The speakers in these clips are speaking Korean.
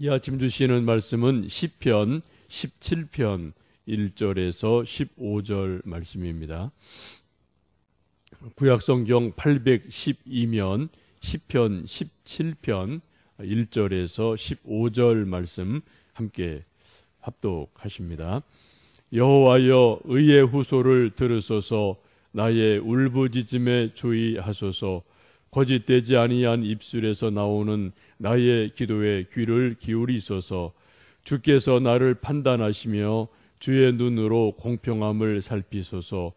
이 아침 주시는 말씀은 시편 17편 1절에서 15절 말씀입니다. 구약성경 812면 시편 17편 1절에서 15절 말씀 함께 합독하십니다. 여호와여, 의의 후소를 들으소서. 나의 울부짖음에 주의하소서. 거짓되지 아니한 입술에서 나오는 나의 기도에 귀를 기울이소서. 주께서 나를 판단하시며 주의 눈으로 공평함을 살피소서.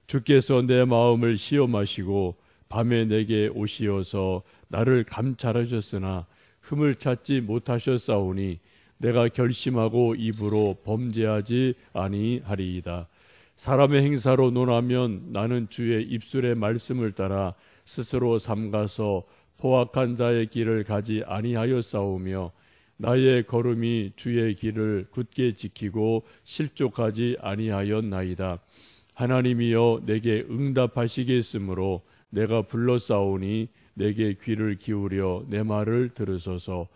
주께서 내 마음을 시험하시고 밤에 내게 오시어서 나를 감찰하셨으나 흠을 찾지 못하셨사오니 내가 결심하고 입으로 범죄하지 아니하리이다. 사람의 행사로 논하면 나는 주의 입술의 말씀을 따라 스스로 삼가서 포악한 자의 길을 가지 아니하였사오며 나의 걸음이 주의 길을 굳게 지키고 실족하지 아니하였나이다. 하나님이여, 내게 응답하시겠으므로 내가 불렀사오니 내게 귀를 기울여 내 말을 들으소서.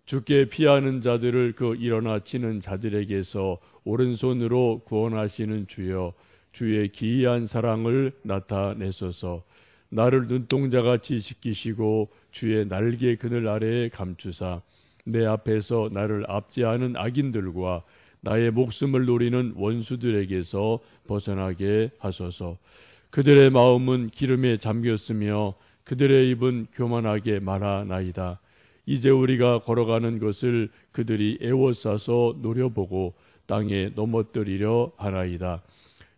주께 피하는 자들을 그 일어나 치는 자들에게서 오른손으로 구원하시는 주여, 주의 기이한 사랑을 나타내소서. 나를 눈동자같이 지키시고 주의 날개 그늘 아래에 감추사 내 앞에서 나를 압제하는 악인들과 나의 목숨을 노리는 원수들에게서 벗어나게 하소서. 그들의 마음은 기름에 잠겼으며 그들의 입은 교만하게 말하나이다. 이제 우리가 걸어가는 것을 그들이 애워싸서 노려보고 땅에 넘어뜨리려 하나이다.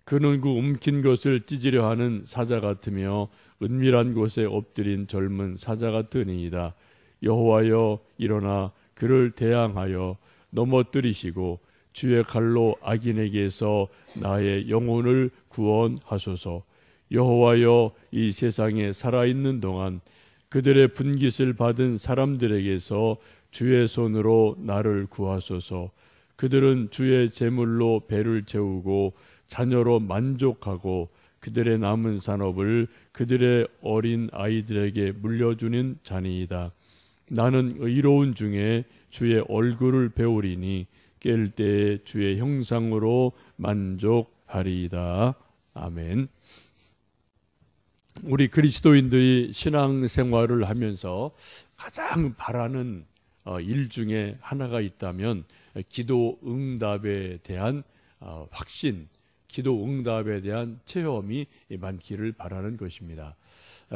그는 그 움킨 것을 찢으려 하는 사자 같으며 은밀한 곳에 엎드린 젊은 사자 같으니이다. 여호와여, 일어나 그를 대항하여 넘어뜨리시고 주의 칼로 악인에게서 나의 영혼을 구원하소서. 여호와여, 이 세상에 살아있는 동안 그들의 분깃을 받은 사람들에게서 주의 손으로 나를 구하소서. 그들은 주의 제물로 배를 채우고 자녀로 만족하고 그들의 남은 산업을 그들의 어린 아이들에게 물려주는 자니이다. 나는 의로운 중에 주의 얼굴을 배우리니 깰 때에 주의 형상으로 만족하리이다. 아멘. 우리 그리스도인들이 신앙생활을 하면서 가장 바라는 일 중에 하나가 있다면 기도 응답에 대한 확신, 기도 응답에 대한 체험이 많기를 바라는 것입니다.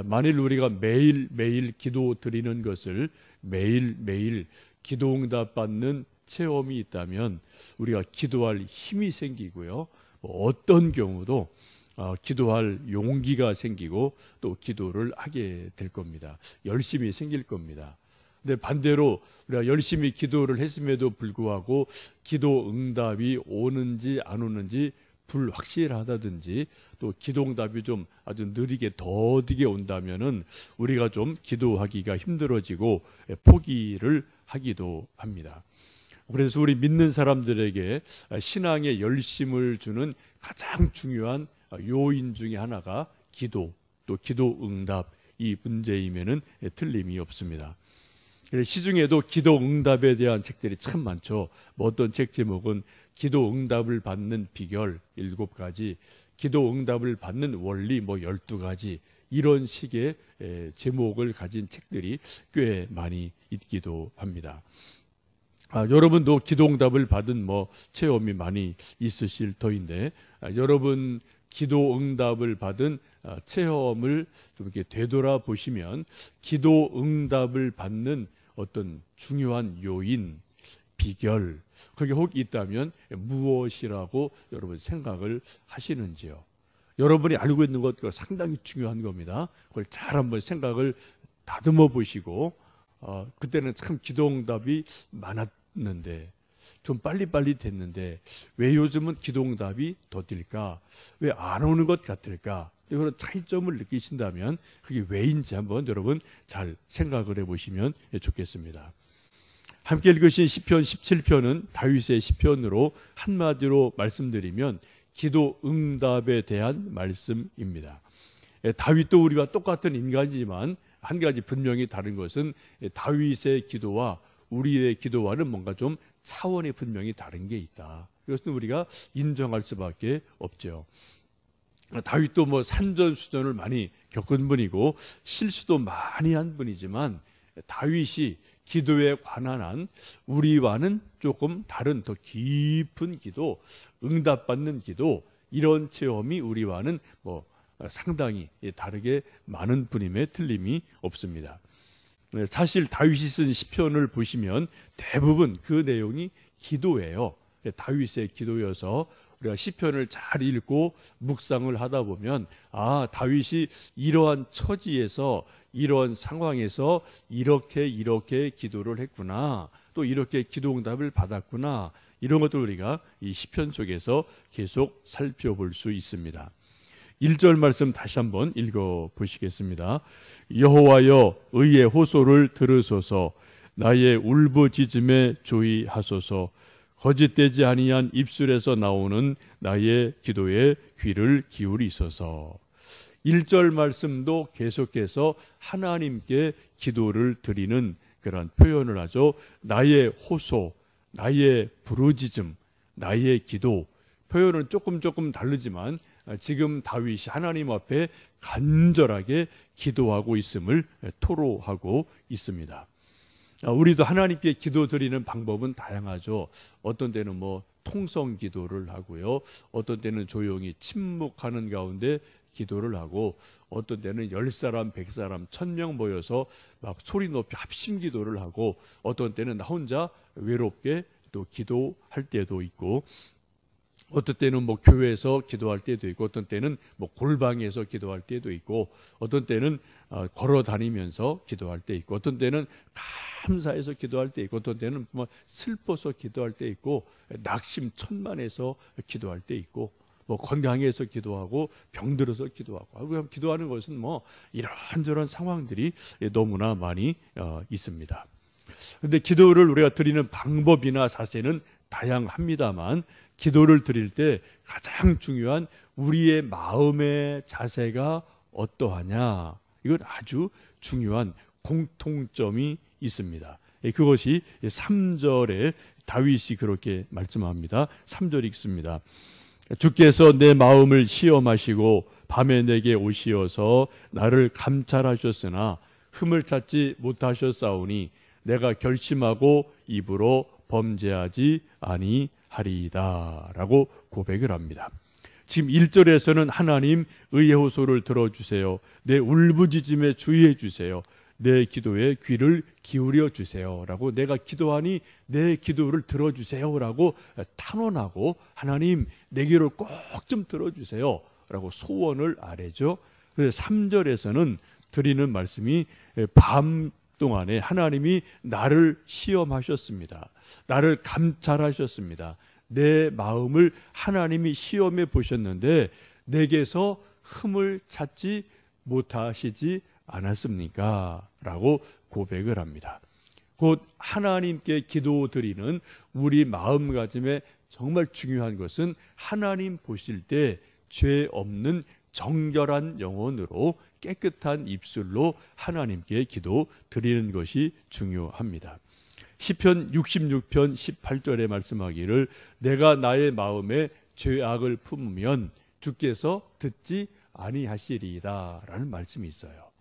만일 우리가 매일매일 기도 드리는 것을 매일매일 기도 응답 받는 체험이 있다면 우리가 기도할 힘이 생기고요, 어떤 경우도 기도할 용기가 생기고 또 기도를 하게 될 겁니다. 열심히 생길 겁니다. 근데 반대로 우리가 열심히 기도를 했음에도 불구하고 기도 응답이 오는지 안 오는지 불확실하다든지 또 기도 응답이 좀 아주 느리게 더디게 온다면은 우리가 좀 기도하기가 힘들어지고 포기를 하기도 합니다. 그래서 우리 믿는 사람들에게 신앙의 열심을 주는 가장 중요한 요인 중에 하나가 기도, 또 기도 응답, 이 문제임에는 틀림이 없습니다. 시중에도 기도 응답에 대한 책들이 참 많죠. 어떤 책 제목은 기도 응답을 받는 비결 7가지, 기도 응답을 받는 원리 12가지, 이런 식의 제목을 가진 책들이 꽤 많이 있기도 합니다. 여러분도 기도 응답을 받은 체험이 많이 있으실 터인데, 여러분 기도 응답을 받은 체험을 좀 이렇게 되돌아보시면 기도 응답을 받는 어떤 중요한 요인, 비결, 그게 혹 있다면 무엇이라고 여러분 생각을 하시는지요? 여러분이 알고 있는 것 상당히 중요한 겁니다. 그걸 잘 한번 생각을 다듬어 보시고, 그때는 참 기도 응답이 많았는데 좀 빨리빨리 됐는데 왜 요즘은 기도 응답이 더딜까? 왜 안 오는 것 같을까? 그런 차이점을 느끼신다면 그게 왜인지 한번 여러분 잘 생각을 해보시면 좋겠습니다. 함께 읽으신 시편 17편은 다윗의 시편으로 한마디로 말씀드리면 기도 응답에 대한 말씀입니다. 다윗도 우리와 똑같은 인간이지만 한 가지 분명히 다른 것은 다윗의 기도와 우리의 기도와는 뭔가 좀 차원이 분명히 다른 게 있다. 이것은 우리가 인정할 수밖에 없죠. 다윗도 뭐 산전수전을 많이 겪은 분이고 실수도 많이 한 분이지만 다윗이 기도에 관한 한 우리와는 조금 다른 더 깊은 기도, 응답받는 기도, 이런 체험이 우리와는 뭐 상당히 다르게 많은 분임에 틀림이 없습니다. 사실 다윗이 쓴 시편을 보시면 대부분 그 내용이 기도예요. 다윗의 기도여서 우리가 시편을 잘 읽고 묵상을 하다 보면 다윗이 이러한 처지에서 이러한 상황에서 이렇게 기도를 했구나, 또 이렇게 기도 응답을 받았구나, 이런 것들 우리가 이 시편 속에서 계속 살펴볼 수 있습니다. 1절 말씀 다시 한번 읽어 보시겠습니다. 여호와여 의의 호소를 들으소서, 나의 울부짖음에 주의하소서. 거짓되지 아니한 입술에서 나오는 나의 기도에 귀를 기울이소서. 1절 말씀도 계속해서 하나님께 기도를 드리는 그런 표현을 하죠. 나의 호소, 나의 부르짖음, 나의 기도. 표현은 조금 다르지만 지금 다윗이 하나님 앞에 간절하게 기도하고 있음을 토로하고 있습니다. 우리도 하나님께 기도 드리는 방법은 다양하죠. 어떤 때는 뭐 통성 기도를 하고요, 어떤 때는 조용히 침묵하는 가운데 기도를 하고, 어떤 때는 10사람, 100사람, 1000명 모여서 막 소리 높이 합심 기도를 하고, 어떤 때는 나 혼자 외롭게 또 기도할 때도 있고, 어떤 때는 뭐 교회에서 기도할 때도 있고, 어떤 때는 뭐 골방에서 기도할 때도 있고, 어떤 때는 걸어 다니면서 기도할 때 있고, 어떤 때는 감사해서 기도할 때 있고, 어떤 때는 뭐 슬퍼서 기도할 때 있고, 낙심천만해서 기도할 때 있고, 뭐 건강해서 기도하고 병들어서 기도하고, 기도하는 것은 뭐 이런저런 상황들이 너무나 많이 있습니다. 그런데 기도를 우리가 드리는 방법이나 자세는 다양합니다만, 기도를 드릴 때 가장 중요한 우리의 마음의 자세가 어떠하냐, 이건 아주 중요한 공통점이 있습니다. 그것이 3절에 다윗이 그렇게 말씀합니다. 3절 읽습니다. 주께서 내 마음을 시험하시고 밤에 내게 오시어서 나를 감찰하셨으나 흠을 찾지 못하셨사오니 내가 결심하고 입으로 범죄하지 아니하리이다 라고 고백을 합니다. 지금 1절에서는 하나님 의의 호소를 들어주세요, 내 울부짖음에 주의해 주세요, 내 기도에 귀를 기울여 주세요 라고, 내가 기도하니 내 기도를 들어주세요 라고 탄원하고, 하나님 내 기도를 꼭 좀 들어주세요 라고 소원을 아뢰죠. 그래서 3절에서는 드리는 말씀이 밤 동안에 하나님이 나를 시험하셨습니다. 나를 감찰하셨습니다. 내 마음을 하나님이 시험해 보셨는데 내게서 흠을 찾지 못하시지 않았습니까? 라고 고백을 합니다. 곧 하나님께 기도드리는 우리 마음가짐에 정말 중요한 것은 하나님 보실 때 죄 없는 정결한 영혼으로 깨끗한 입술로 하나님께 기도 드리는 것이 중요합니다. 시편 66편 18절에 말씀하기를 내가 나의 마음에 죄악을 품으면 주께서 듣지 아니하시리이다 라는 말씀이 있어요.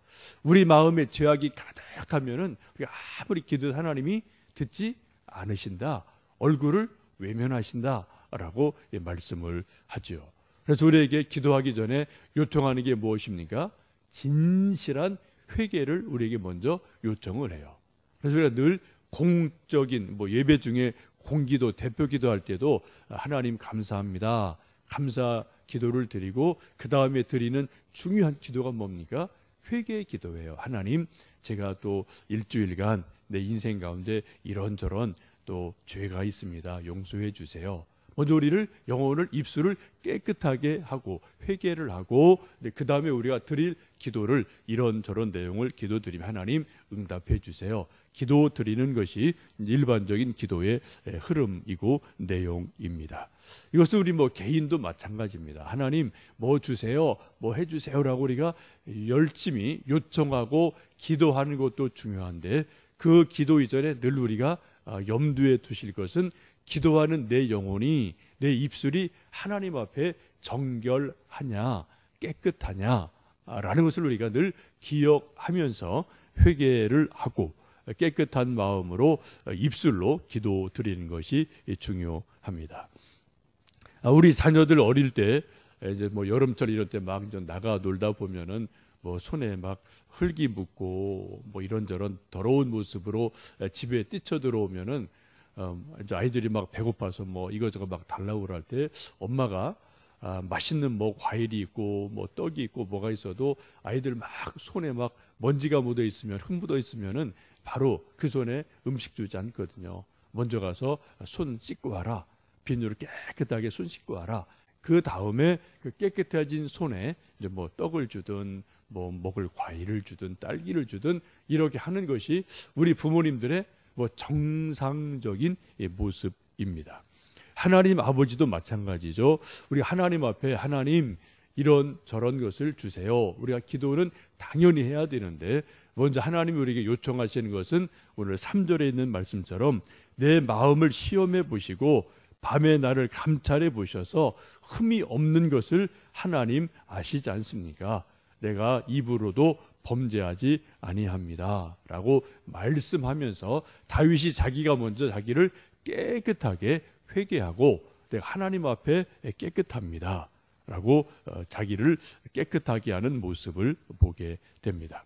우리 마음에 죄악이 가득하면은 우리가 아무리 기도해도 하나님이 듣지 않으신다, 얼굴을 외면하신다 라고 말씀을 하죠. 그래서 우리에게 기도하기 전에 요청하는 게 무엇입니까? 진실한 회개를 우리에게 먼저 요청을 해요. 그래서 우리가 늘 공적인 예배 중에 공기도, 대표 기도할 때도 하나님 감사합니다, 감사 기도를 드리고, 그 다음에 드리는 중요한 기도가 뭡니까? 회개의 기도예요. 하나님, 제가 또 일주일간 내 인생 가운데 이런저런 또 죄가 있습니다, 용서해 주세요. 먼저 우리를, 영혼을, 입술을 깨끗하게 하고 회개를 하고, 그 다음에 우리가 드릴 기도를 이런저런 내용을 기도드리면 하나님 응답해 주세요. 기도 드리는 것이 일반적인 기도의 흐름이고 내용입니다. 이것은 우리 개인도 마찬가지입니다. 하나님 뭐 주세요, 뭐 해주세요라고 우리가 열심히 요청하고 기도하는 것도 중요한데, 그 기도 이전에 늘 우리가 염두에 두실 것은 기도하는 내 영혼이, 내 입술이 하나님 앞에 정결하냐, 깨끗하냐 라는 것을 우리가 늘 기억하면서 회개를 하고 깨끗한 마음으로 입술로 기도 드리는 것이 중요합니다. 우리 자녀들 어릴 때 이제 뭐 여름철 이럴 때 막 나가 놀다 보면은 뭐 손에 막 흙이 묻고 뭐 이런저런 더러운 모습으로 집에 뛰쳐 들어오면은 이제 아이들이 막 배고파서 뭐 이거저거 막 달라고 할 때 엄마가 맛있는 뭐 과일이 있고 뭐 떡이 있고 뭐가 있어도 아이들 막 손에 막 먼지가 묻어 있으면, 흙 묻어 있으면은 바로 그 손에 음식 주지 않거든요. 먼저 가서 손 씻고 와라. 비누로 깨끗하게 손 씻고 와라. 그 다음에 그 깨끗해진 손에 이제 뭐 떡을 주든 뭐 먹을 과일을 주든 딸기를 주든 이렇게 하는 것이 우리 부모님들의 뭐 정상적인 모습입니다. 하나님 아버지도 마찬가지죠. 우리 하나님 앞에 하나님 이런 저런 것을 주세요. 우리가 기도는 당연히 해야 되는데 먼저 하나님이 우리에게 요청하시는 것은 오늘 3절에 있는 말씀처럼 내 마음을 시험해 보시고 밤에 나를 감찰해 보셔서 흠이 없는 것을 하나님 아시지 않습니까? 내가 입으로도 범죄하지 아니합니다 라고 말씀하면서 다윗이 자기가 먼저 자기를 깨끗하게 회개하고 내가 하나님 앞에 깨끗합니다 라고 자기를 깨끗하게 하는 모습을 보게 됩니다.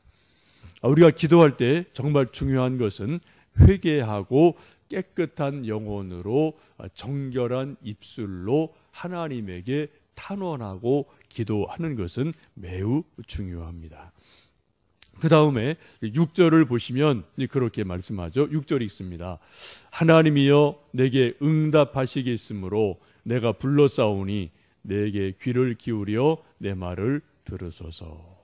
우리가 기도할 때 정말 중요한 것은 회개하고 깨끗한 영혼으로 정결한 입술로 하나님에게 탄원하고 기도하는 것은 매우 중요합니다. 그 다음에 6절을 보시면 그렇게 말씀하죠. 6절이 있습니다. 하나님이여 내게 응답하시겠으므로 내가 불러싸우니 내게 귀를 기울여 내 말을 들으소서.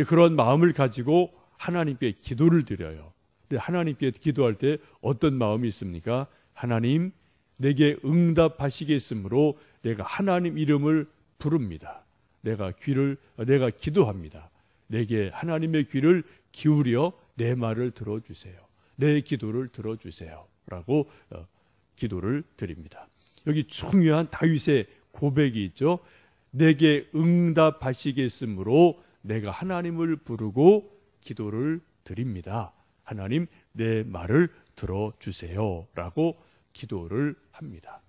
그런 마음을 가지고 하나님께 기도를 드려요. 하나님께 기도할 때 어떤 마음이 있습니까? 하나님 내게 응답하시겠으므로 내가 하나님 이름을 부릅니다. 내가 기도합니다. 내게 하나님의 귀를 기울여 내 말을 들어주세요. 내 기도를 들어주세요 라고 기도를 드립니다. 여기 중요한 다윗의 고백이 있죠. 내게 응답하시겠으므로 내가 하나님을 부르고 기도를 드립니다. 하나님 내 말을 들어주세요 라고 기도를 합니다.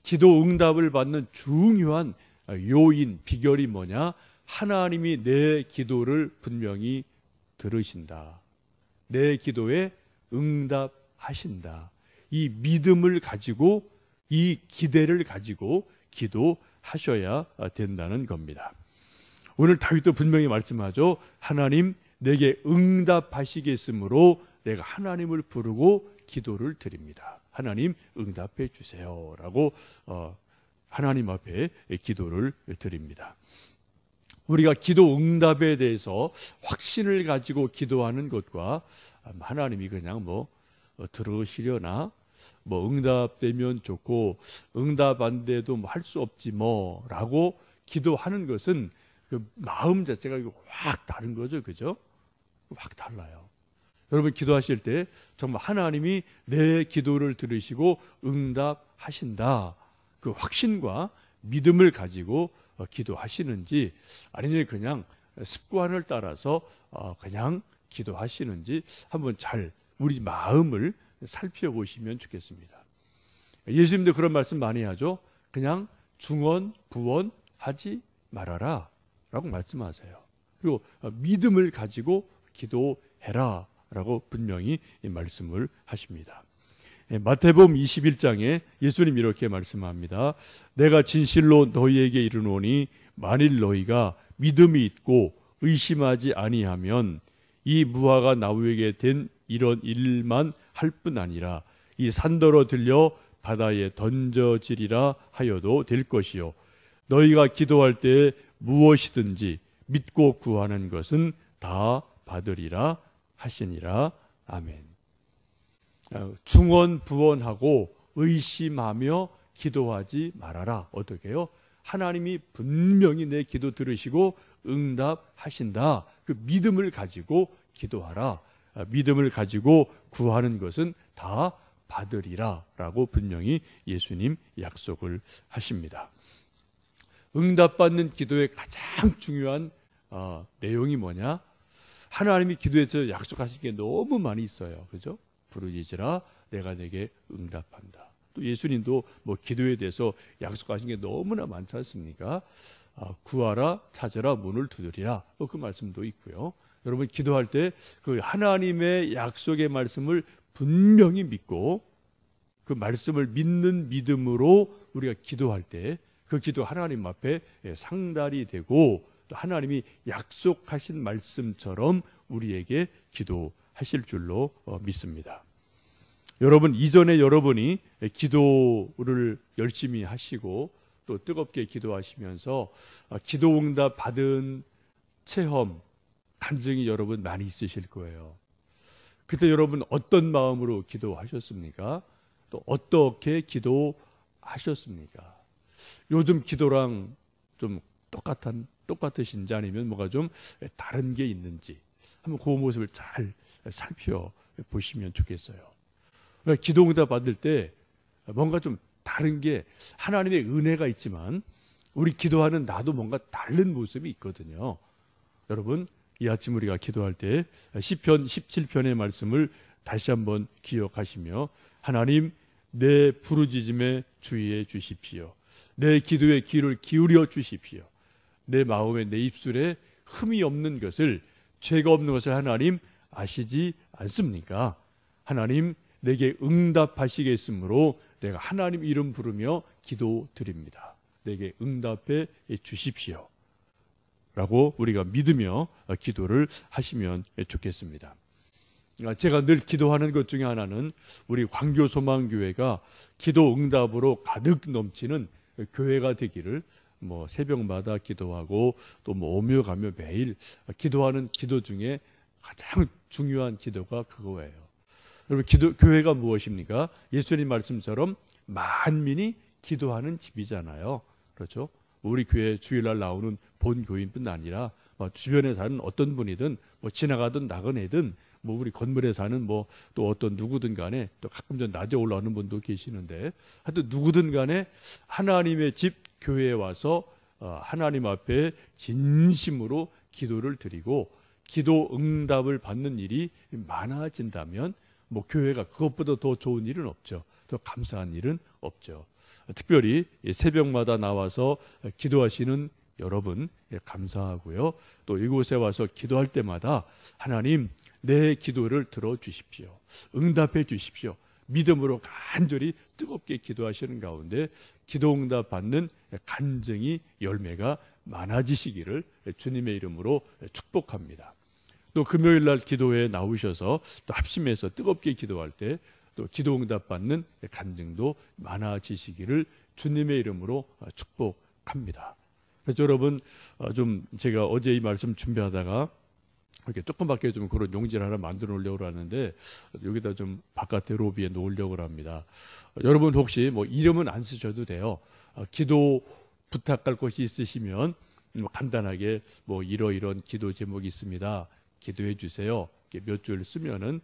기도 응답을 받는 중요한 요인, 비결이 뭐냐? 하나님이 내 기도를 분명히 들으신다. 내 기도에 응답하신다. 이 믿음을 가지고 이 기대를 가지고 기도하셔야 된다는 겁니다. 오늘 다윗도 분명히 말씀하죠. 하나님 내게 응답하시겠으므로 내가 하나님을 부르고 기도를 드립니다. 하나님 응답해 주세요 라고 하나님 앞에 기도를 드립니다. 우리가 기도 응답에 대해서 확신을 가지고 기도하는 것과 하나님이 그냥 뭐 들으시려나, 뭐 응답되면 좋고 응답 안 돼도 뭐 할 수 없지 뭐 라고 기도하는 것은 그 마음 자체가 확 다른 거죠. 그죠? 확 달라요. 여러분 기도하실 때 정말 하나님이 내 기도를 들으시고 응답하신다. 그 확신과 믿음을 가지고 기도하시는지 아니면 그냥 습관을 따라서 그냥 기도하시는지 한번 잘 우리 마음을 살펴보시면 좋겠습니다. 예수님도 그런 말씀 많이 하죠. 그냥 중언, 부언 하지 말아라 라고 말씀하세요. 그리고 믿음을 가지고 기도해라 라고 분명히 말씀을 하십니다. 마태복음 21장에 예수님 이렇게 말씀합니다. 내가 진실로 너희에게 이르노니 만일 너희가 믿음이 있고 의심하지 아니하면 이 무화과 나무에게 된 이런 일만 할 뿐 아니라 이 산더러 들려 바다에 던져지리라 하여도 될 것이요 너희가 기도할 때 무엇이든지 믿고 구하는 것은 다 받으리라 하시니라. 아멘. 중언부언하고 의심하며 기도하지 말아라. 어떻게 해요? 하나님이 분명히 내 기도 들으시고 응답하신다. 그 믿음을 가지고 기도하라. 믿음을 가지고 구하는 것은 다 받으리라 라고 분명히 예수님 약속을 하십니다. 응답받는 기도의 가장 중요한 내용이 뭐냐? 하나님이 기도에서 약속하신 게 너무 많이 있어요. 그죠? 부르짖으라 내가 내게 응답한다. 또 예수님도 뭐 기도에 대해서 약속하신 게 너무나 많지 않습니까? 구하라 찾으라 문을 두드리라 그 말씀도 있고요. 여러분 기도할 때 그 하나님의 약속의 말씀을 분명히 믿고 그 말씀을 믿는 믿음으로 우리가 기도할 때 그 기도 하나님 앞에 상달이 되고 또 하나님이 약속하신 말씀처럼 우리에게 기도하실 줄로 믿습니다. 여러분 이전에 여러분이 기도를 열심히 하시고 또 뜨겁게 기도하시면서 기도 응답 받은 체험, 간증이 여러분 많이 있으실 거예요. 그때 여러분 어떤 마음으로 기도하셨습니까? 또 어떻게 기도하셨습니까? 요즘 기도랑 좀 똑같으신지 아니면 뭐가 좀 다른 게 있는지 한번 그 모습을 잘 살펴보시면 좋겠어요. 그러니까 기도 응답 받을 때 뭔가 좀 다른 게 하나님의 은혜가 있지만 우리 기도하는 나도 뭔가 다른 모습이 있거든요. 여러분 이 아침 우리가 기도할 때 시편 17편의 말씀을 다시 한번 기억하시며 하나님 내 부르짖음에 주의해 주십시오. 내 기도에 귀를 기울여 주십시오. 내 마음에 내 입술에 흠이 없는 것을 죄가 없는 것을 하나님 아시지 않습니까? 하나님 내게 응답하시겠으므로 내가 하나님 이름 부르며 기도드립니다. 내게 응답해 주십시오. 라고 우리가 믿으며 기도를 하시면 좋겠습니다. 제가 늘 기도하는 것 중에 하나는 우리 광교소망교회가 기도 응답으로 가득 넘치는 교회가 되기를 새벽마다 기도하고 또 오며 가며 매일 기도하는 기도 중에 가장 중요한 기도가 그거예요. 여러분 교회가 무엇입니까? 예수님 말씀처럼 만민이 기도하는 집이잖아요. 그렇죠? 우리 교회 주일날 나오는 본 교인뿐 아니라 주변에 사는 어떤 분이든 지나가든 나그네든 우리 건물에 사는 또 어떤 누구든 간에 또 가끔 전 낮에 올라오는 분도 계시는데 하여튼 누구든 간에 하나님의 집 교회에 와서 하나님 앞에 진심으로 기도를 드리고 기도 응답을 받는 일이 많아진다면 교회가 그것보다 더 좋은 일은 없죠. 더 감사한 일은 없죠. 특별히 새벽마다 나와서 기도하시는 여러분 감사하고요. 또 이곳에 와서 기도할 때마다 하나님 내 기도를 들어주십시오. 응답해 주십시오. 믿음으로 간절히 뜨겁게 기도하시는 가운데 기도 응답 받는 간증이 열매가 많아지시기를 주님의 이름으로 축복합니다. 또 금요일 날 기도회에 나오셔서 또 합심해서 뜨겁게 기도할 때 또 기도 응답 받는 간증도 많아지시기를 주님의 이름으로 축복합니다. 그래서 여러분 좀 제가 어제 이 말씀 준비하다가 이렇게 조금밖에 좀 그런 용지를 하나 만들어 놓으려고 하는데 여기다 좀 바깥에 로비에 놓으려고 합니다. 여러분 혹시 이름은 안 쓰셔도 돼요. 기도 부탁할 것이 있으시면 간단하게 이러이런 기도 제목이 있습니다. 기도해 주세요. 몇 줄 쓰면은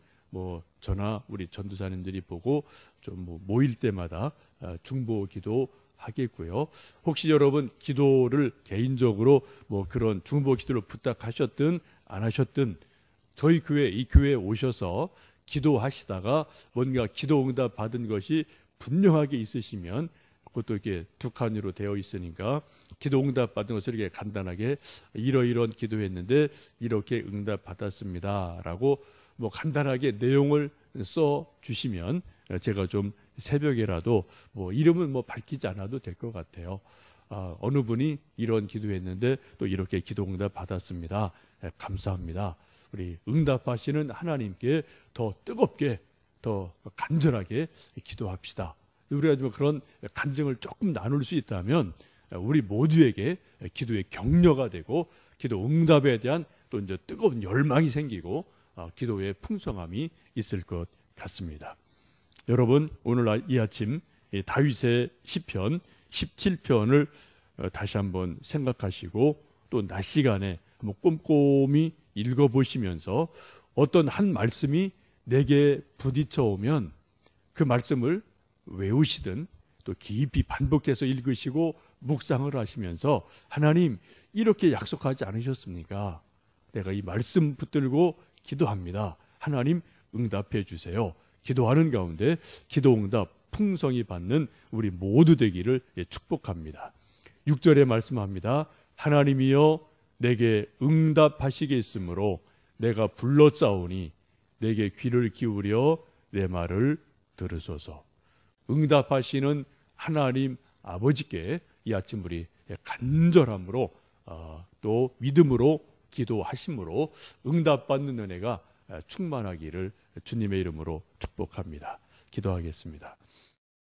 저나 우리 전도사님들이 보고 좀 모일 때마다 중보 기도 하겠고요. 혹시 여러분 기도를 개인적으로 그런 중보 기도를 부탁하셨든 안 하셨든 저희 교회 이 교회에 오셔서 기도하시다가 뭔가 기도 응답 받은 것이 분명하게 있으시면 그것도 이렇게 두 칸으로 되어 있으니까 기도 응답 받은 것을 이렇게 간단하게 이러이런 기도했는데 이렇게 응답 받았습니다라고 간단하게 내용을 써 주시면 제가 좀 새벽에라도 이름은 밝히지 않아도 될 것 같아요. 어느 분이 이런 기도했는데 또 이렇게 기도 응답 받았습니다. 감사합니다. 우리 응답하시는 하나님께 더 뜨겁게 더 간절하게 기도합시다. 우리가 좀 그런 간증을 조금 나눌 수 있다면 우리 모두에게 기도의 격려가 되고 기도 응답에 대한 또 이제 뜨거운 열망이 생기고 기도의 풍성함이 있을 것 같습니다. 여러분 오늘 이 아침 다윗의 시편 17편을 다시 한번 생각하시고 또 낮 시간에 한번 꼼꼼히 읽어보시면서 어떤 한 말씀이 내게 부딪혀 오면 그 말씀을 외우시든 또 깊이 반복해서 읽으시고 묵상을 하시면서 하나님 이렇게 약속하지 않으셨습니까? 내가 이 말씀 붙들고 기도합니다. 하나님 응답해 주세요. 기도하는 가운데 기도 응답 풍성히 받는 우리 모두 되기를 축복합니다. 6절에 말씀합니다. 하나님이여 내게 응답하시겠으므로 내가 불렀사오니 내게 귀를 기울여 내 말을 들으소서. 응답하시는 하나님 아버지께 이 아침 우리 간절함으로 또 믿음으로 기도하심으로 응답받는 은혜가 충만하기를 주님의 이름으로 축복합니다. 기도하겠습니다.